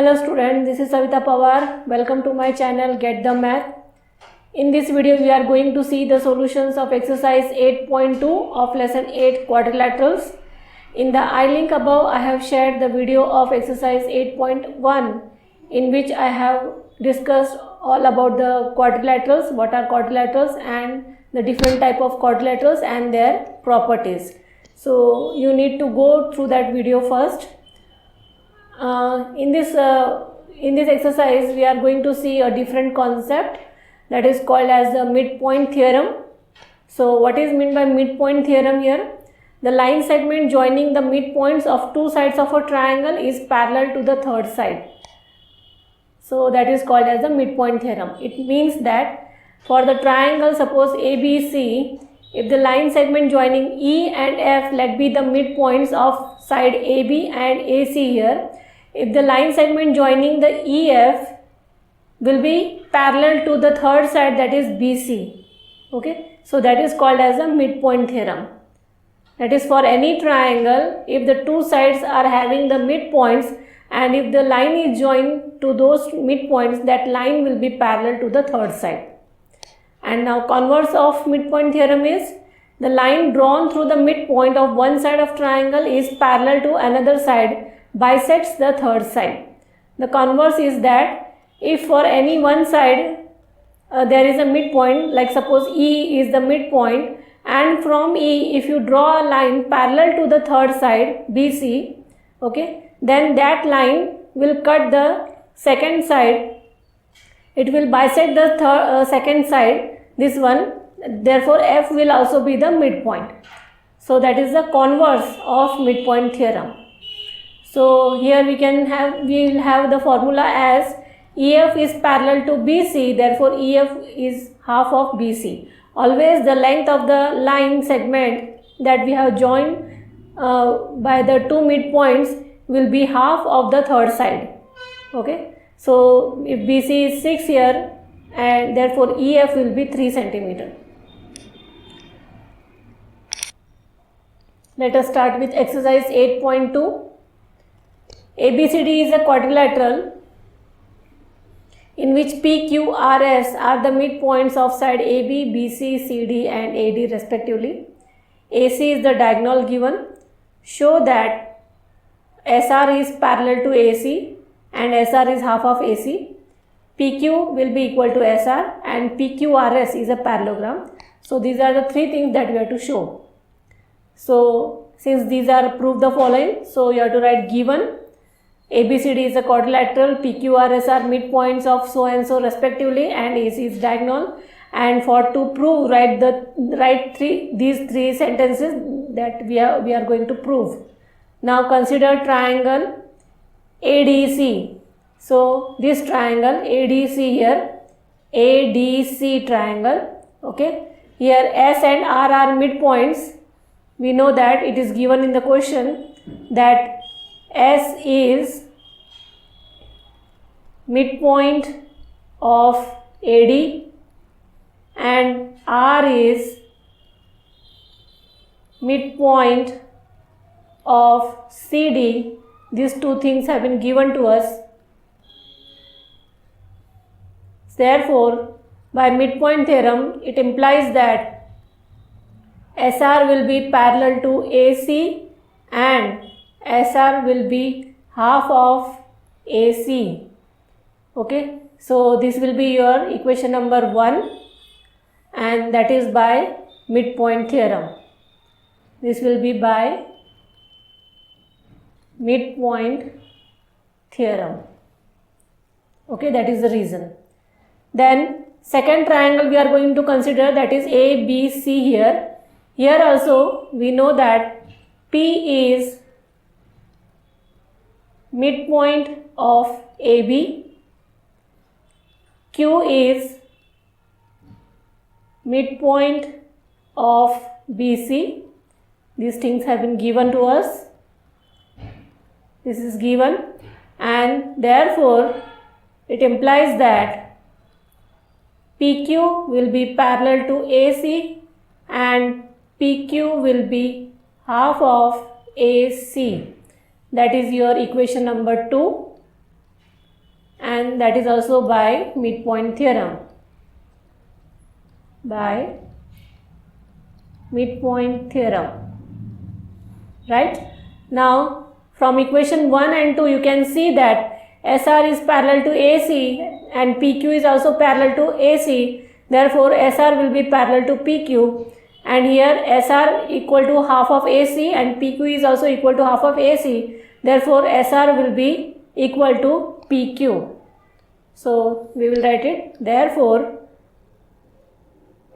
Hello students, this is Savita Pawar. Welcome to my channel Get the Math. In this video we are going to see the solutions of exercise 8.2 of lesson 8 quadrilaterals. In the I link above I have shared the video of exercise 8.1 in which I have discussed all about the quadrilaterals, what are quadrilaterals and the different type of quadrilaterals and their properties. So you need to go through that video first. In this exercise we are going to see a different concept that is called as the midpoint theorem. So what is meant by midpoint theorem here? The line segment joining the midpoints of two sides of a triangle is parallel to the third side. So that is called as the midpoint theorem. It means that for the triangle, suppose ABC, if the line segment joining E and F, let be the midpoints of side AB and AC here, if the line segment joining the EF will be parallel to the third side, that is BC. Okay, so that is called as a midpoint theorem. That is for any triangle, if the two sides are having the midpoints and if the line is joined to those midpoints, that line will be parallel to the third side. And now converse of midpoint theorem is the line drawn through the midpoint of one side of triangle is parallel to another side, bisects the third side. The converse is that if for any one side there is a midpoint, like suppose E is the midpoint, and from E if you draw a line parallel to the third side BC, okay, then that line will cut the second side, it will bisect the second side, this one, therefore F will also be the midpoint. So that is the converse of midpoint theorem. So here we will have the formula as EF is parallel to BC, therefore EF is half of BC. Always the length of the line segment that we have joined by the two midpoints will be half of the third side. Okay, so if BC is 6 here and therefore EF will be 3 centimeter. Let us start with exercise 8.2. ABCD is a quadrilateral in which PQRS are the midpoints of side AB, BC, CD and AD respectively. AC is the diagonal given. Show that SR is parallel to AC and SR is half of AC. PQ will be equal to SR and PQRS is a parallelogram. So these are the three things that we have to show. So since these are prove the following, so you have to write given ABCD is a quadrilateral, PQRS are midpoints of so and so respectively and AC is diagonal, and for to prove write these three sentences that we are going to prove. Now consider triangle ADC. So this triangle ADC here, ADC triangle, okay, here S and R are midpoints. We know that it is given in the question that S is midpoint of AD and R is midpoint of CD. These two things have been given to us. Therefore, by midpoint theorem, it implies that SR will be parallel to AC and SR will be half of AC. Okay, so this will be your equation number 1 and that is by midpoint theorem. This will be by midpoint theorem. Okay, that is the reason. Then second triangle we are going to consider, that is ABC here. Here also we know that P is midpoint of AB, Q is midpoint of BC. These things have been given to us. This is given and therefore it implies that PQ will be parallel to AC and PQ will be half of AC. That is your equation number 2. and that is also by midpoint theorem. By midpoint theorem, right? Now from equation 1 and 2 you can see that SR is parallel to AC and PQ is also parallel to AC, therefore SR will be parallel to PQ, and here SR equal to half of AC and PQ is also equal to half of AC, therefore SR will be equal to PQ. So we will write it, therefore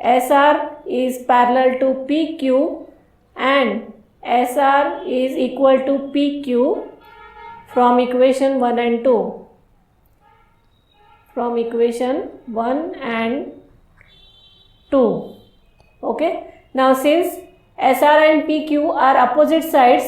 SR is parallel to PQ and SR is equal to PQ from equation 1 and 2. From equation 1 and 2. Okay. Now since SR and PQ are opposite sides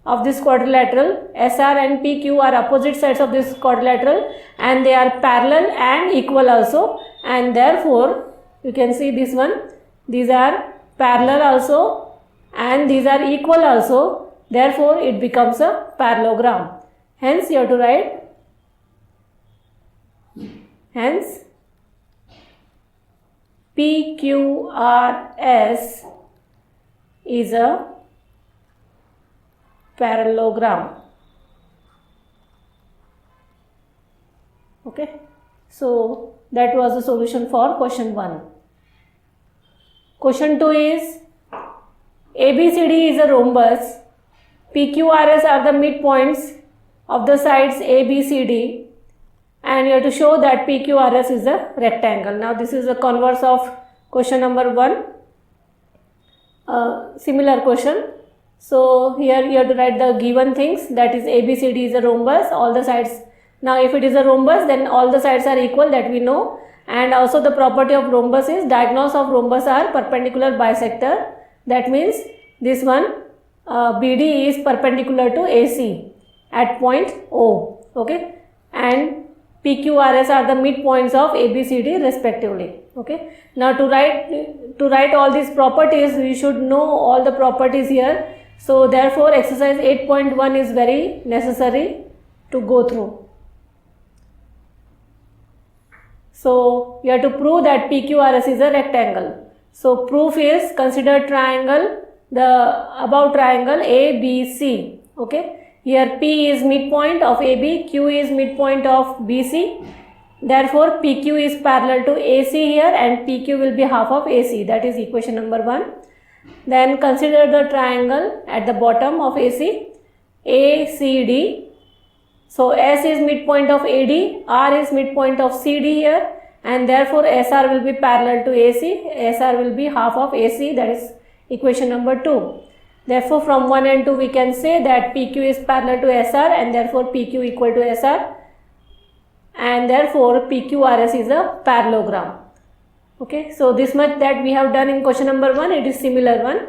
of this quadrilateral, SR and PQ are opposite sides of this quadrilateral and they are parallel and equal also, and therefore you can see this one, these are parallel also and these are equal also, therefore it becomes a parallelogram. Hence you have to write, hence PQRS is a parallelogram. Okay, so that was the solution for question 1. Question 2 is ABCD is a rhombus, PQRS are the midpoints of the sides ABCD, and you have to show that PQRS is a rectangle. Now this is the converse of question number 1, similar question. So here you have to write the given things, that is ABCD is a rhombus, all the sides. Now if it is a rhombus, then all the sides are equal, that we know, and also the property of rhombus is diagonals of rhombus are perpendicular bisector. That means this one BD is perpendicular to AC at point O. Okay, and PQRS are the midpoints of ABCD respectively. Okay, now to write all these properties, we should know all the properties here. So therefore exercise 8.1 is very necessary to go through. So you have to prove that PQRS is a rectangle. So proof is, consider triangle, the above triangle ABC. Okay, here P is midpoint of AB, Q is midpoint of BC. Therefore PQ is parallel to AC here and PQ will be half of AC. That is equation number 1. Then consider the triangle at the bottom of AC, ACD. So S is midpoint of AD, R is midpoint of CD here, and therefore SR will be parallel to AC, SR will be half of AC, that is equation number 2. Therefore from 1 and 2 we can say that PQ is parallel to SR and therefore PQ equal to SR, and therefore PQRS is a parallelogram. Okay, so this much that we have done in question number 1, it is similar one.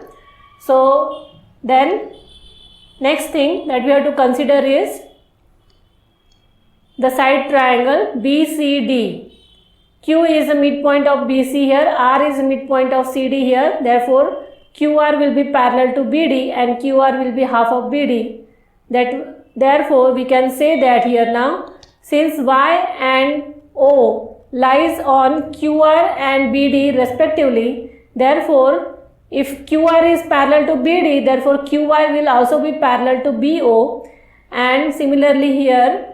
So then next thing that we have to consider is the side triangle BCD. Q is the midpoint of BC here, R is the midpoint of CD here, therefore QR will be parallel to BD and QR will be half of BD. Therefore we can say that here now, since Y and O lies on QR and BD respectively, therefore if QR is parallel to BD, therefore QY will also be parallel to BO, and similarly here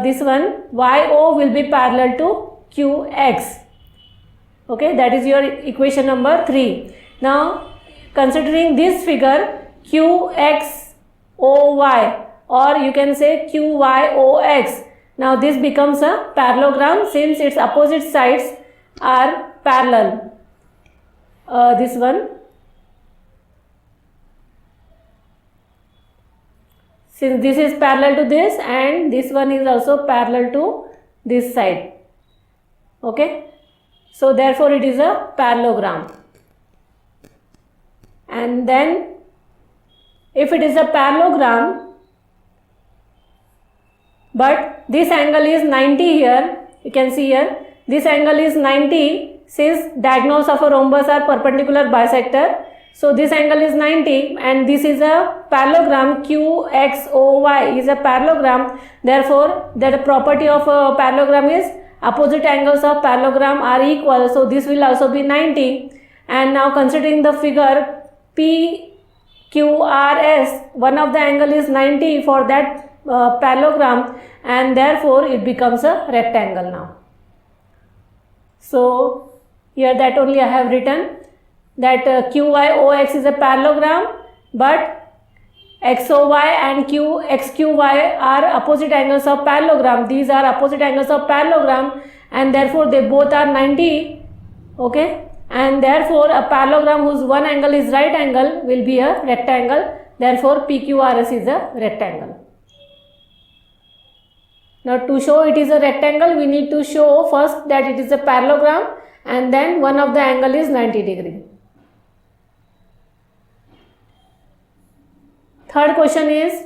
this one YO will be parallel to QX. Okay, that is your equation number 3. Now considering this figure QXOY, or you can say QYOX, now this becomes a parallelogram since its opposite sides are parallel. This one, since this is parallel to this and this one is also parallel to this side. Okay, so therefore it is a parallelogram. And then if it is a parallelogram but this angle is 90 here, you can see here this angle is 90 since diagonals of a rhombus are perpendicular bisector, So this angle is 90 and this is a parallelogram. QXOY is a parallelogram. Therefore, the property of a parallelogram is opposite angles of parallelogram are equal. So this will also be 90. And now considering the figure PQRS, one of the angle is 90 for that parallelogram, and therefore it becomes a rectangle now. So here that only I have written that QYOX is a parallelogram, but XOY and XQY are opposite angles of parallelogram. These are opposite angles of parallelogram, and therefore they both are 90. Okay, and therefore a parallelogram whose one angle is right angle will be a rectangle. Therefore PQRS is a rectangle. Now to show it is a rectangle, we need to show first that it is a parallelogram and then one of the angle is 90 degree. Third question is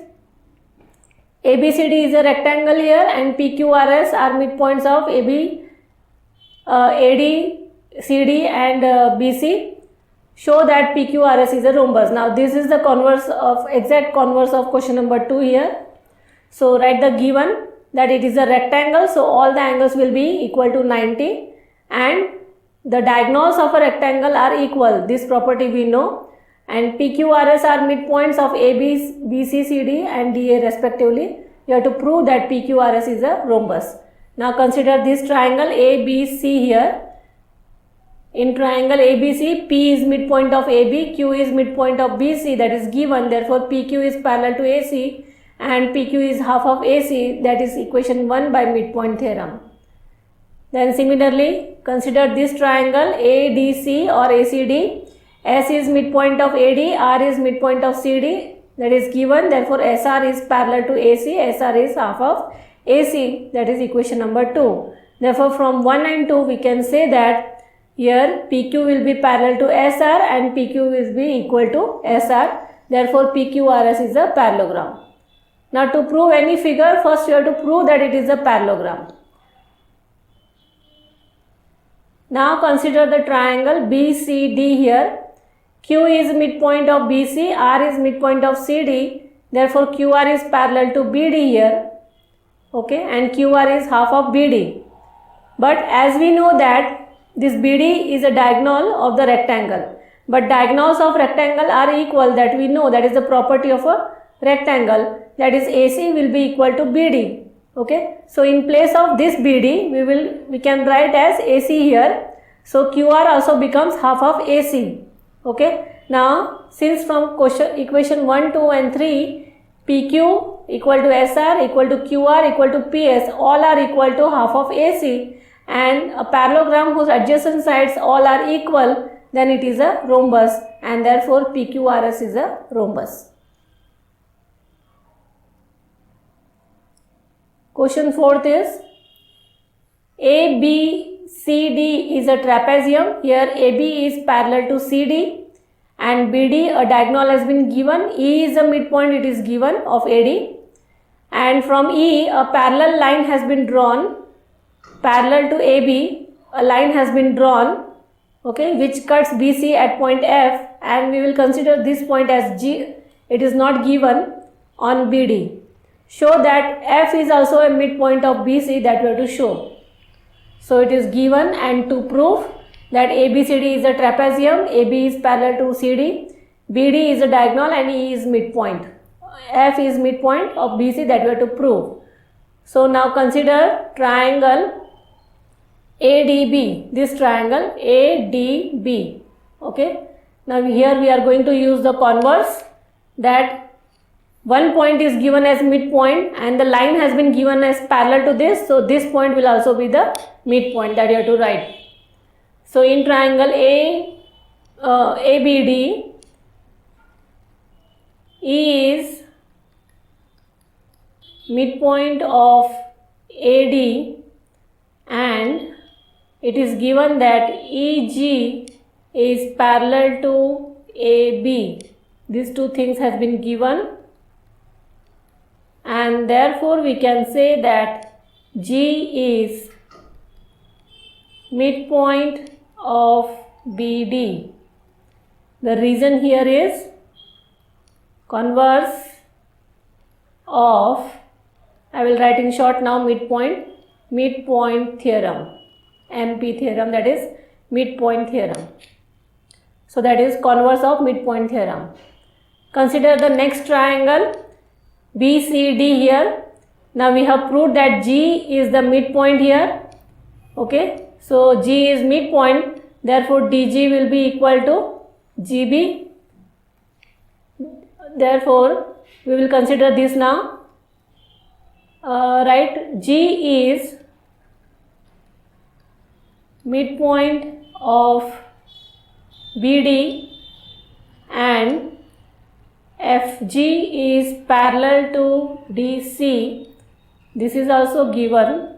ABCD is a rectangle here and PQRS are midpoints of AB, AD, CD and BC. Show that PQRS is a rhombus. Now this is the exact converse of question number 2 here. So write the given that it is a rectangle, so all the angles will be equal to 90 and the diagonals of a rectangle are equal. This property we know. And PQRS are midpoints of AB, BC, CD and DA respectively. You have to prove that PQRS is a rhombus. Now consider this triangle ABC here. In triangle ABC, P is midpoint of AB, Q is midpoint of BC, that is given. Therefore PQ is parallel to AC and PQ is half of AC, that is equation 1 by midpoint theorem. Then similarly, consider this triangle ADC or ACD. S is midpoint of AD, R is midpoint of CD, that is given. Therefore SR is parallel to AC, SR is half of AC, that is equation number 2. Therefore from 1 and 2 we can say that here PQ will be parallel to SR and PQ will be equal to SR. Therefore PQRS is a parallelogram. Now to prove any figure, first you have to prove that it is a parallelogram. Now consider the triangle BCD here. Q is midpoint of BC, R is midpoint of CD, therefore QR is parallel to BD here, okay, and QR is half of BD. But as we know that this BD is a diagonal of the rectangle, but diagonals of rectangle are equal, that we know, that is the property of a rectangle, that is AC will be equal to BD, okay. So in place of this BD we can write as AC here, so QR also becomes half of AC. Okay. Now, since from equation 1, 2 and 3, PQ equal to SR equal to QR equal to PS, all are equal to half of AC, and a parallelogram whose adjacent sides all are equal, then it is a rhombus and therefore PQRS is a rhombus. Question 4th is ABCD is a trapezium. Here AB is parallel to CD and BD a diagonal has been given. E is a midpoint, it is given of AD, and from E a parallel line has been drawn parallel to AB. A line has been drawn, okay, which cuts BC at point F, and we will consider this point as G. It is not given on BD. Show that F is also a midpoint of BC, that we have to show. So it is given, and to prove that ABCD is a trapezium, AB is parallel to CD, BD is a diagonal and E is midpoint. F is midpoint of BC, that we have to prove. So now consider triangle ADB, this triangle ADB, okay. Now here we are going to use the converse, that one point is given as midpoint and the line has been given as parallel to this, so this point will also be the midpoint, that you have to write. So in triangle ABD, E is midpoint of AD and it is given that EG is parallel to AB. These two things has been given, and therefore we can say that G is midpoint of BD The reason here is converse of, I will write in short now, midpoint theorem, MP theorem, that is midpoint theorem. So that is converse of midpoint theorem. Consider the next triangle BCD here. Now we have proved that G is the midpoint here. Okay, so G is midpoint, therefore DG will be equal to GB. Therefore we will consider this now. Right, G is midpoint of BD and FG is parallel to DC. This is also given.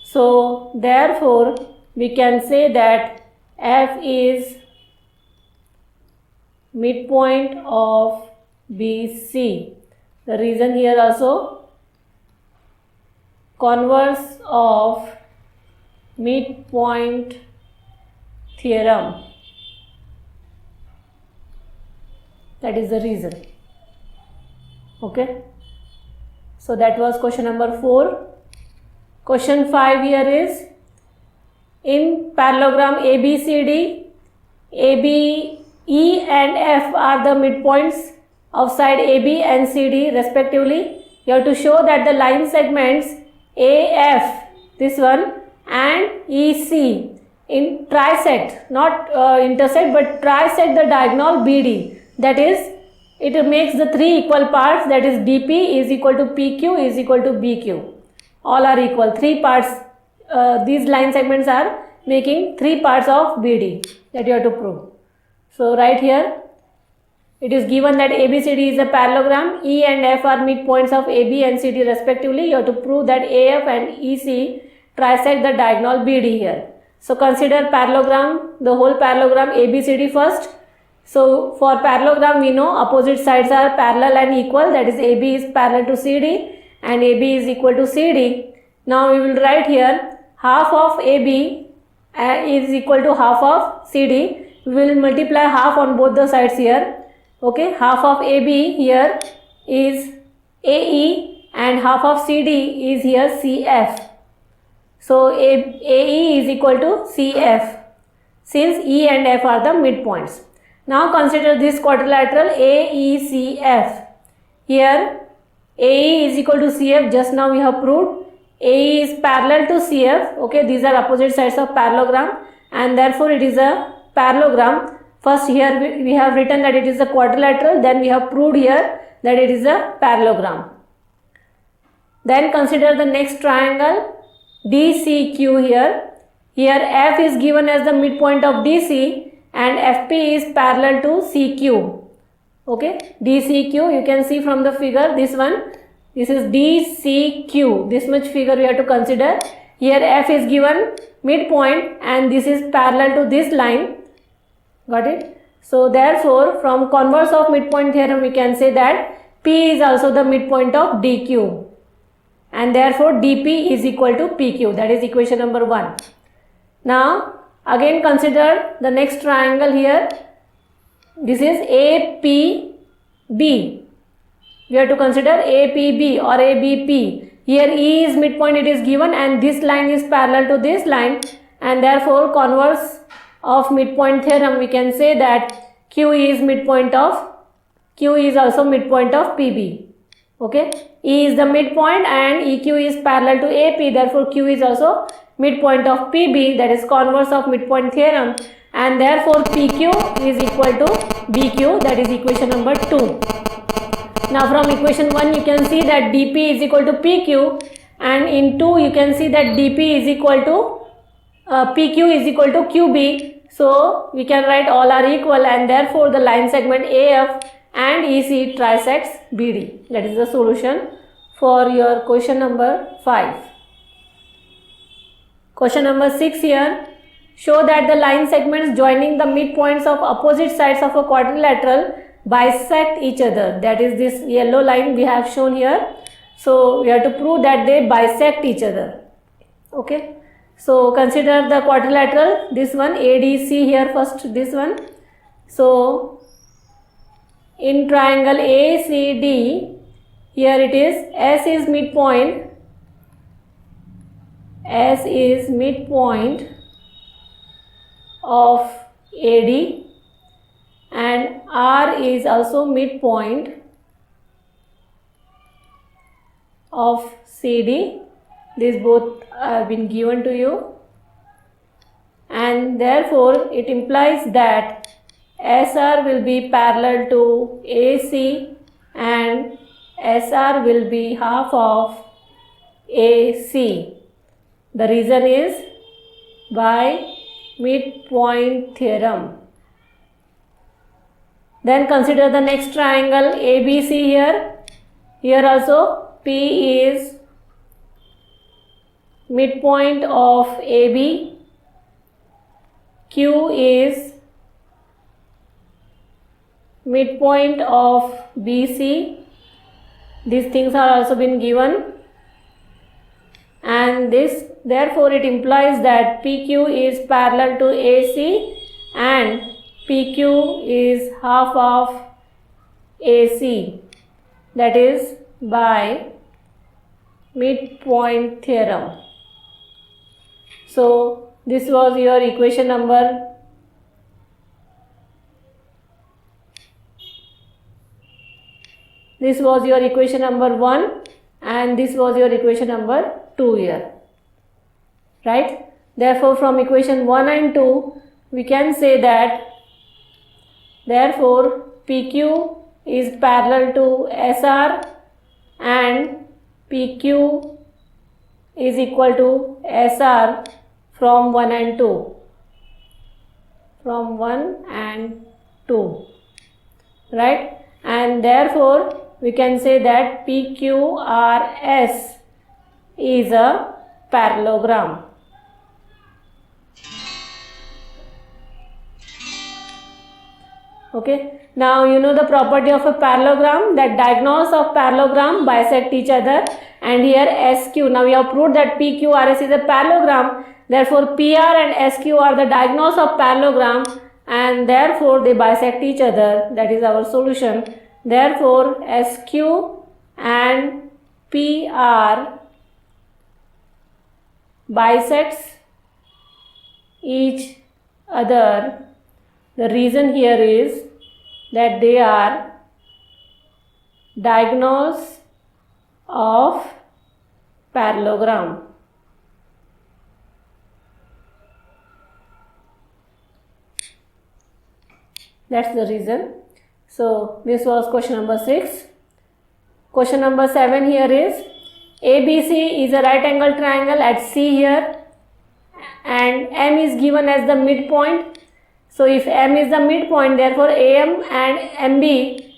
So therefore we can say that F is midpoint of BC. The reason here also, converse of midpoint theorem. That is the reason. Okay. So that was question number 4. Question 5 here is, in parallelogram ABCD, AB, E and F are the midpoints of side AB and CD respectively. You have to show that the line segments AF, this one, and EC in trisect, not intersect, but trisect the diagonal BD. That is, it makes the 3 equal parts, that is DP is equal to PQ is equal to BQ. All are equal, 3 parts. These line segments are making 3 parts of BD, that you have to prove. So right here it is given that ABCD is a parallelogram, E and F are midpoints of AB and CD respectively. You have to prove that AF and EC trisect the diagonal BD here. So consider parallelogram, the whole parallelogram ABCD first. So for parallelogram we know opposite sides are parallel and equal, that is AB is parallel to CD and AB is equal to CD. Now we will write here half of AB is equal to half of CD. We will multiply half on both the sides here. Okay, half of AB here is AE and half of CD is here CF. So AE is equal to CF since E and F are the midpoints. Now consider this quadrilateral AECF. Here AE is equal to CF, just now we have proved. AE is parallel to CF. Okay, these are opposite sides of parallelogram and therefore it is a parallelogram. First here we have written that it is a quadrilateral, then we have proved here that it is a parallelogram. Then consider the next triangle DCQ here. Here F is given as the midpoint of DC and FP is parallel to CQ. Okay, DCQ, you can see from the figure, this one, this is DCQ, this much figure we have to consider. Here F is given midpoint and this is parallel to this line. Got it? So therefore from converse of midpoint theorem we can say that P is also the midpoint of DQ and therefore DP is equal to PQ. That is equation number 1. Now again consider the next triangle here. This is APB. We have to consider APB or ABP. Here E is midpoint, it is given, and this line is parallel to this line, and therefore converse of midpoint theorem we can say that QE is also midpoint of PB. Okay, E is the midpoint and EQ is parallel to AP, therefore Q is also midpoint of PB, that is converse of midpoint theorem, and therefore PQ is equal to BQ, that is equation number 2. Now from equation 1 you can see that DP is equal to PQ, and in 2 you can see that DP is equal to PQ is equal to QB. So we can write all are equal and therefore the line segment AF and EC trisects BD. That is the solution for your question number 5. Question number 6 here. Show that the line segments joining the midpoints of opposite sides of a quadrilateral bisect each other. That is this yellow line we have shown here. So we have to prove that they bisect each other. Okay. So consider the quadrilateral, this one ADC here first, this one. So in triangle ACD, here it is S is midpoint, S is midpoint of AD and R is also midpoint of CD. These both have been given to you, and therefore it implies that SR will be parallel to AC and SR will be half of AC. The reason is by midpoint theorem. Then consider the next triangle ABC here. Here also P is midpoint of AB, Q is midpoint of BC. These things are also been given, and this therefore it implies that PQ is parallel to AC and PQ is half of AC, that is by midpoint theorem. So this was your equation number This was your equation number 1 and this was your equation number 2 here, right? Therefore, from equation 1 and 2, we can say that therefore PQ is parallel to SR and PQ is equal to SR from 1 and 2. From 1 and 2, right? And therefore, we can say that PQRS is a parallelogram. Okay. Now you know the property of a parallelogram, that diagonals of parallelogram bisect each other, and here SQ. Now we have proved that PQRS is a parallelogram. Therefore, PR and SQ are the diagonals of parallelogram, and therefore they bisect each other. That is our solution. Therefore, SQ and PR bisects each other. The reason here is that they are diagonals of parallelogram. That's the reason. So this was question number 6. Question number 7 here is ABC is a right angle triangle at C here, and M is given as the midpoint. So if M is the midpoint, therefore AM and MB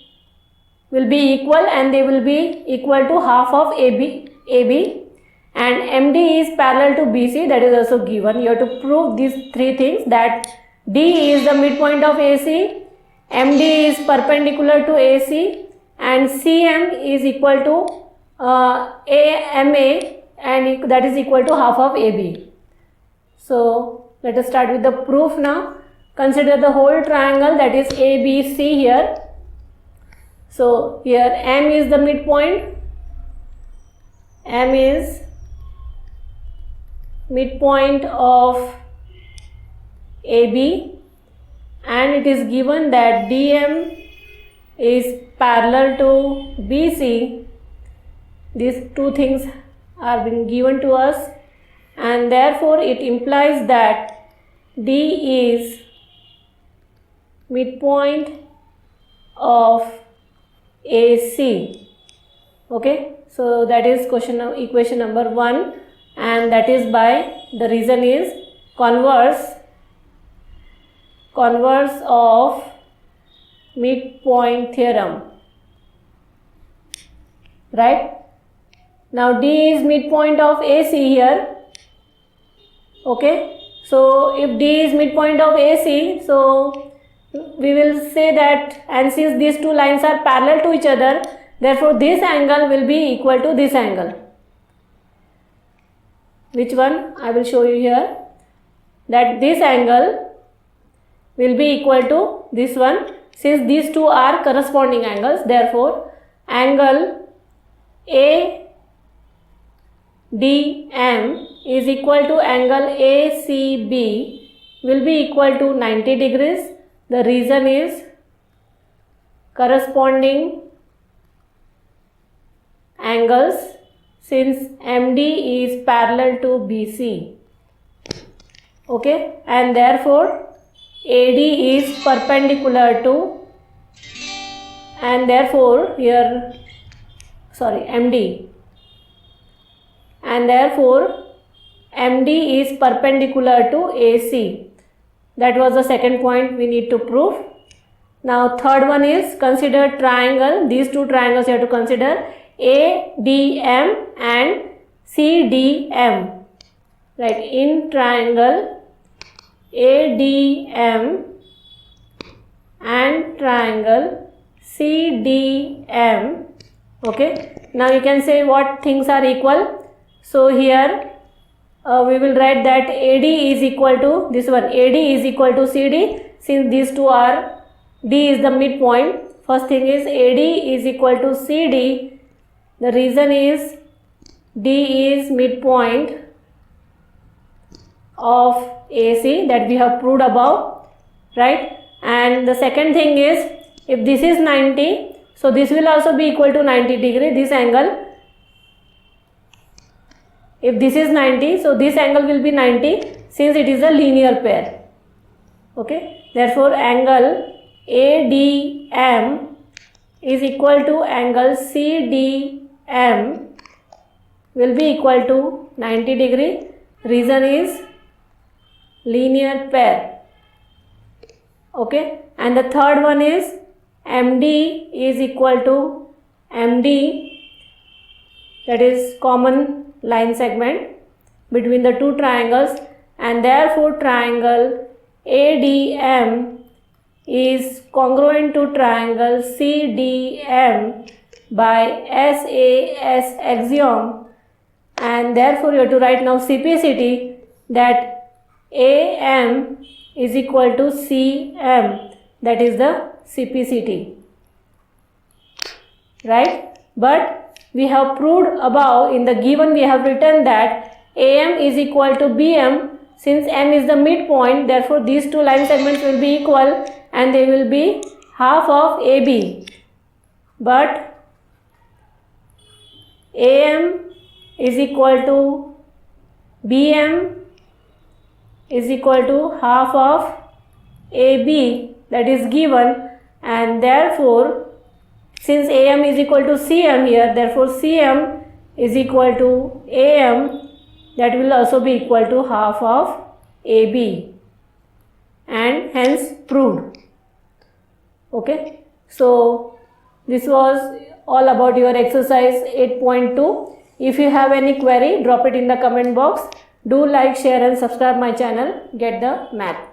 will be equal, and they will be equal to half of AB, and MD is parallel to BC, that is also given. You have to prove these three things, that D is the midpoint of AC, MD is perpendicular to AC, and CM is equal to AMA, and that is equal to half of AB. So let us start with the proof now. Consider the whole triangle, that is ABC here. So here M is the midpoint. M is midpoint of AB, and it is given that DM is parallel to BC. These two things are being given to us, and therefore it implies that D is midpoint of AC. Okay, so that is equation number 1, and that is by, the reason is converse of midpoint theorem, right? Now D is midpoint of AC here. Okay, so if D is midpoint of AC, so we will say that, and since these two lines are parallel to each other, therefore this angle will be equal to this angle. which one? I will show you here, that this angle will be equal to this one. Since these two are corresponding angles, therefore angle ADM is equal to angle ACB will be equal to 90 degrees. The reason is corresponding angles, since MD is parallel to BC. Okay, and therefore AD is perpendicular to, and therefore here MD, and therefore MD is perpendicular to AC. That was the second point we need to prove. Now third one is consider triangle. These two triangles you have to consider, ADM and CDM. Right, in triangle ADM and triangle CDM. Okay, now you can say what things are equal. So here we will write that AD is equal to this one, AD is equal to CD. Since these two are, D is the midpoint. First thing is AD is equal to CD. The reason is D is midpoint of AC, that we have proved above, right? And the second thing is, if this is 90, so this will also be equal to 90 degree, this angle. If this is 90, so this angle will be 90, since it is a linear pair. Okay, therefore angle ADM is equal to angle CDM will be equal to 90 degree. Reason is linear pair. Okay, and the third one is MD is equal to MD, that is common line segment between the two triangles, and therefore triangle ADM is congruent to triangle CDM by SAS axiom, and therefore you have to write now CPCT, that AM is equal to CM, that is the CPCT, right? But we have proved above, in the given we have written that AM is equal to BM. Since M is the midpoint, therefore these two line segments will be equal and they will be half of AB. But AM is equal to BM is equal to half of AB, that is given, and therefore since AM is equal to CM here, therefore CM is equal to AM, that will also be equal to half of AB, and hence proved. Okay, so this was all about your exercise 8.2. If you have any query, drop it in the comment box. Do like, share and subscribe my channel. Get the math.